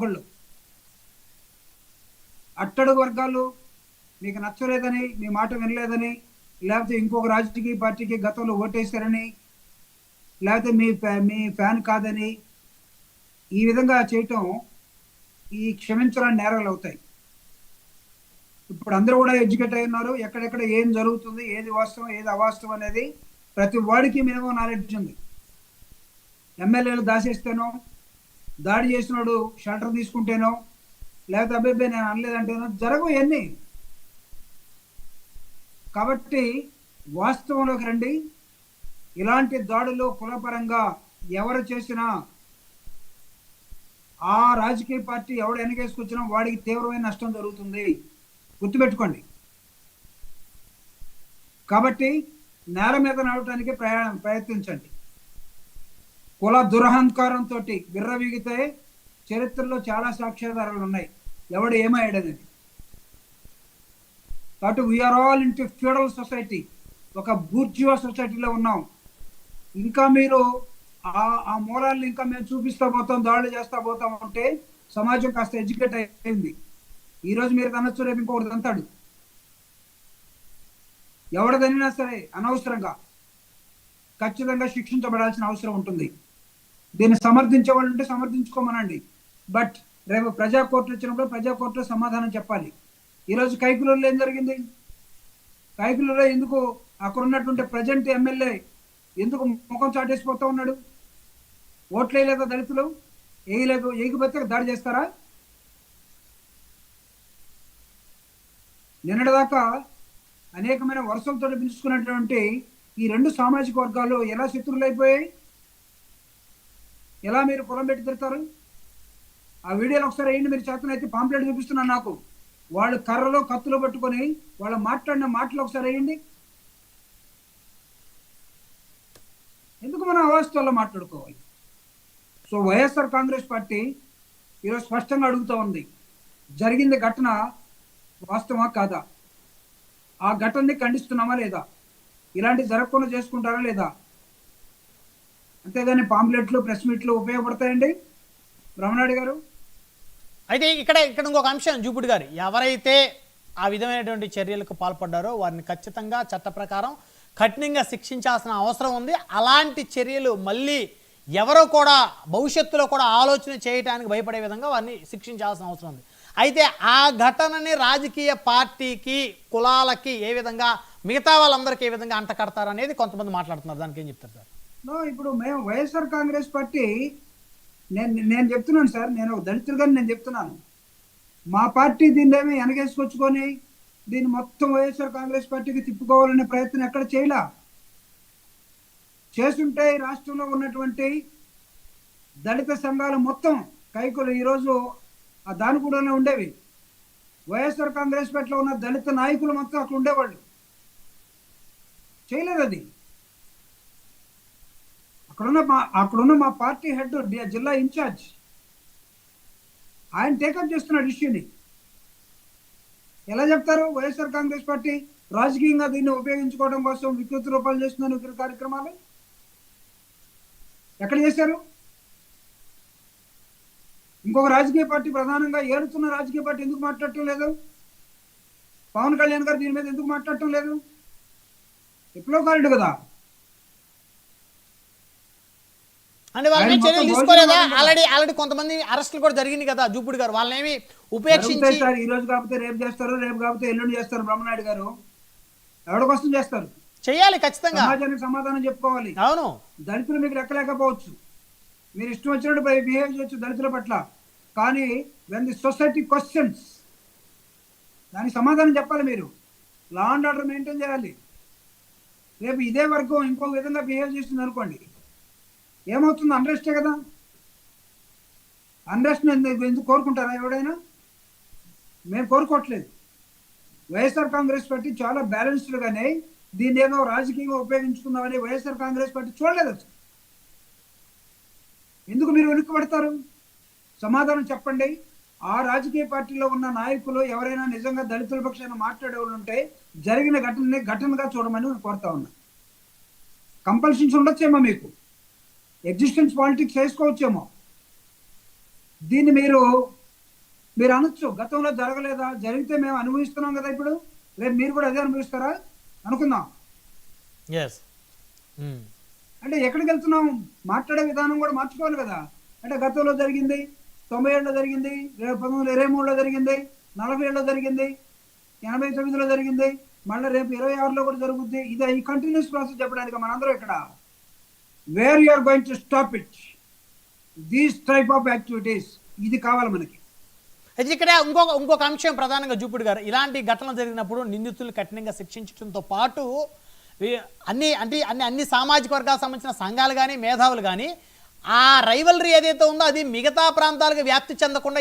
ఒకళ్ళు అట్టడుగు వర్గాలు మీకు నచ్చలేదని, మీ మాట వినలేదని, లేకపోతే ఇంకొక రాజకీయ పార్టీకి గతంలో ఓటేశారని, లేకపోతే మీ ఫ్యాన్ కాదని ఈ విధంగా చేయటం ఈ క్షమించరాని నేరాలు అవుతాయి. ఇప్పుడు అందరూ కూడా ఎడ్యుకేట్ అయి ఉన్నారు. ఎక్కడెక్కడ ఏం జరుగుతుంది, ఏది వాస్తవం ఏది అవాస్తవం అనేది ప్రతి వాడికి మినిమం నాలెడ్జ్ ఉంది. ఎమ్మెల్యేలు దాచేస్తేనో, దాడి చేసినాడు షెల్టర్ తీసుకుంటేనో, లేకపోతే అబ్బాయి నేను అనలేదంటేనో జరగవు ఇవన్నీ. కాబట్టి వాస్తవంలోకి రండి. ఇలాంటి దాడులు కులపరంగా ఎవరు చేసినా, ఆ రాజకీయ పార్టీ ఎవడు వెనకేసుకొచ్చినా వాడికి తీవ్రమైన నష్టం జరుగుతుంది, గుర్తుపెట్టుకోండి. కాబట్టి నేల మీద నడవటానికి ప్రయత్నించండి. కుల దురహంకారంతో విర్రవీగితే చరిత్రలో చాలా సాక్ష్యాధారాలు ఉన్నాయి ఎవడు ఏమయ్యాడనేది. కాబట్టి we are all into feudal society, ఒక బూర్జువా సొసైటీలో ఉన్నాం. ఇంకా మీరు ఆ మూలాలను ఇంకా మేము చూపిస్తా పోతాం, దాడులు చేస్తా పోతాం అంటే సమాజం కాస్త ఎడ్యుకేట్ అయింది. ఈరోజు మీరు తనొచ్చు, రేపు ఇంకొకటి తంతాడు. ఎవడదనినా సరే అనవసరంగా ఖచ్చితంగా శిక్షించబడాల్సిన అవసరం ఉంటుంది. దీన్ని సమర్థించే వాళ్ళు ఉంటే సమర్థించుకోమనండి. బట్ రేపు ప్రజా కోర్టులు వచ్చినప్పుడు ప్రజా కోర్టులో సమాధానం చెప్పాలి. ఈరోజు కైకులూరులో ఏం జరిగింది? కైకులూరులో ఎందుకు అక్కడ ఉన్నటువంటి ప్రజెంట్ ఎమ్మెల్యే ఎందుకు ముఖం చాటేసిపోతూ ఉన్నాడు? ఓట్లు వేయలేదా దళితులు? వేయలేదు. వేయకపోతే దాడి చేస్తారా? నిన్నటిదాకా అనేకమైన వరుసలతో పిలుచుకున్నటువంటి ఈ రెండు సామాజిక వర్గాలు ఎలా శత్రువులు అయిపోయాయి? ఎలా మీరు పొలం పెట్టి తిడతారు? ఆ వీడియోలు ఒకసారి వేయండి. మీరు చేతనైతే పాంప్లెట్ చూపిస్తున్నాను నాకు. వాళ్ళు కర్రలో కత్తులు పట్టుకొని వాళ్ళు మాట్లాడిన మాటలు ఒకసారి వేయండి. ఎందుకు మనం అవాస్తవాల్లో మాట్లాడుకోవాలి? సో వైఎస్ఆర్ కాంగ్రెస్ పార్టీ ఈరోజు స్పష్టంగా అడుగుతూ ఉంది, జరిగింది ఘటన వాస్తవా కాదా? ఆ ఘటనని ఖండిస్తున్నామా లేదా? ఇలాంటి జరగకుండా చేసుకుంటారా లేదా? అంతేగాని పాంప్లెట్లు, ప్రెస్ మీట్లు ఉపయోగపడతాయండి బ్రహ్మనాయుడు గారు? అయితే ఇక్కడ ఇంకొక అంశం జూపుడు గారు, ఎవరైతే ఆ విధమైనటువంటి చర్యలకు పాల్పడ్డారో వారిని ఖచ్చితంగా చట్ట ప్రకారం కఠినంగా శిక్షించాల్సిన అవసరం ఉంది. అలాంటి చర్యలు మళ్ళీ ఎవరో కూడా భవిష్యత్తులో కూడా ఆలోచన చేయడానికి భయపడే విధంగా వారిని శిక్షించాల్సిన అవసరం ఉంది. అయితే ఆ ఘటనని రాజకీయ పార్టీకి, కులాలకి ఏ విధంగా, మిగతా వాళ్ళందరికీ ఏ విధంగా అంట కడతారు అనేది కొంతమంది మాట్లాడుతున్నారు. దానికి ఏం చెప్తారు సార్? ఇప్పుడు మేము వైఎస్ఆర్ కాంగ్రెస్ పార్టీ, నేను చెప్తున్నాను సార్, నేను దళితులుగా నేను చెప్తున్నాను, మా పార్టీ దీన్ని ఏమి వెనకేసుకొచ్చుకొని దీన్ని మొత్తం వైఎస్ఆర్ కాంగ్రెస్ పార్టీకి తిప్పుకోవాలనే ప్రయత్నం ఎక్కడ చేయలా. చేస్తుంటే రాష్ట్రంలో ఉన్నటువంటి దళిత సంఘాలు మొత్తం కైకులు ఈరోజు ఆ దానిగూడలో ఉండేవి. వైఎస్ఆర్ కాంగ్రెస్ పార్టీలో ఉన్న దళిత నాయకులు మొత్తం అక్కడ ఉండేవాళ్ళు. చేయలేదు అది. అక్కడున్న మా పార్టీ హెడ్, జిల్లా ఇన్ఛార్జ్, ఆయన టేకప్ చేస్తున్నాడు ఇష్యూని. ఎలా చెప్తారు? వైఎస్ఆర్ కాంగ్రెస్ పార్టీ రాజకీయంగా దీన్ని ఉపయోగించుకోవడం కోసం వికృత రూపాలు చేస్తున్న వికృత కార్యక్రమాలు ఎక్కడ చేశారు? ఇంకొక రాజకీయ పార్టీ, ప్రధానంగా ఏడుతున్న రాజకీయ పార్టీ ఎందుకు మాట్లాడటం లేదు? పవన్ కళ్యాణ్ గారు దీని మీద ఎందుకు మాట్లాడటం లేదు? విప్లవకారుడు కదా. అంటే వాళ్ళని చర్యలు తీసుకోలేదా? ఆల్రెడీ కొంతమంది అరెస్టులు కూడా జరిగింది కదా జూపుడు గారు, వాళ్ళని ఉపేక్షించి ఈ రోజు కాకపోతే రేపు చేస్తారు, రేపు కాకపోతే ఎల్లుండి చేస్తారు. బ్రహ్మనాయుడు గారు ఎవరికోసం చేస్తారు? చేయాలి ఖచ్చితంగా. సమాజానికి సమాధానం చెప్పుకోవాలి. అవును, దళితులు మీకు లెక్కలేకపోవచ్చు, మీరు ఇష్టం వచ్చినట్టు బిహేవ్ చేయొచ్చు దళితుల పట్ల, కానీ వెన్ ది సొసైటీ క్వశ్చన్స్, దానికి సమాధానం చెప్పాలి. మీరు లా అండ్ ఆర్డర్ మెయింటైన్ చేయాలి. రేపు ఇదే వర్గం ఇంకొక విధంగా బిహేవ్ చేస్తుంది అనుకోండి, ఏమవుతుంది? అన్రెస్టే కదా. అన్రెస్ట్ ఎందుకు కోరుకుంటారా ఎవడైనా? మేము కోరుకోవట్లేదు. వైఎస్ఆర్ కాంగ్రెస్ పార్టీ చాలా బ్యాలెన్స్డ్గానే దీన్ని ఏదో రాజకీయంగా ఉపయోగించుకుందామని వైఎస్ఆర్ కాంగ్రెస్ పార్టీ చూడలేదు. ఎందుకు మీరు వెనుక పడతారు? సమాధానం చెప్పండి. ఆ రాజకీయ పార్టీలో ఉన్న నాయకులు ఎవరైనా నిజంగా దళితుల పక్షాన మాట్లాడేవాళ్ళు ఉంటే జరిగిన ఘటనగా చూడమని నేను కోరుతా ఉన్నా. కంపల్షన్స్ ఉండొచ్చేమో, మీకు ఎగ్జిస్టెన్స్ పాలిటిక్స్ వేసుకోవచ్చేమో, దీన్ని మీరు అనొచ్చు, గతంలో జరగలేదా? జరిగితే మేము అనుభవిస్తున్నాం కదా, ఇప్పుడు రేపు మీరు కూడా అదే అనుభవిస్తారా అనుకుందాం. ఎస్. అంటే ఎక్కడికి వెళ్తున్నాం? మాట్లాడే విధానం కూడా మార్చుకోవాలి కదా. అంటే గతంలో జరిగింది, 90 ఏళ్ళలో జరిగింది, 1923లో జరిగింది, 40 ఏళ్ళలో జరిగింది, 89లో జరిగింది, మళ్ళీ రేపు 26లో కూడా జరుగుద్ది. ఇది ఈ కంటిన్యూస్ ప్రాసెస్ చెప్పడానికి మనందరం ఇక్కడ where you are going to stop it, these type of activities, ఇది కావాలి మనకి. అయితే ఇక్కడ ఇంకొక అంశం ప్రధానంగా జూపుడు గారు, ఇలాంటి ఘటనలు జరిగినప్పుడు నిందితులు కఠినంగా శిక్షించడంతో పాటు అన్ని సామాజిక వర్గాలకు సంబంధించిన సంఘాలు కానీ మేధావులు కానీ ఆ రైవలరీ ఏదైతే ఉందో అది మిగతా ప్రాంతాలకు వ్యాప్తి చెందకుండా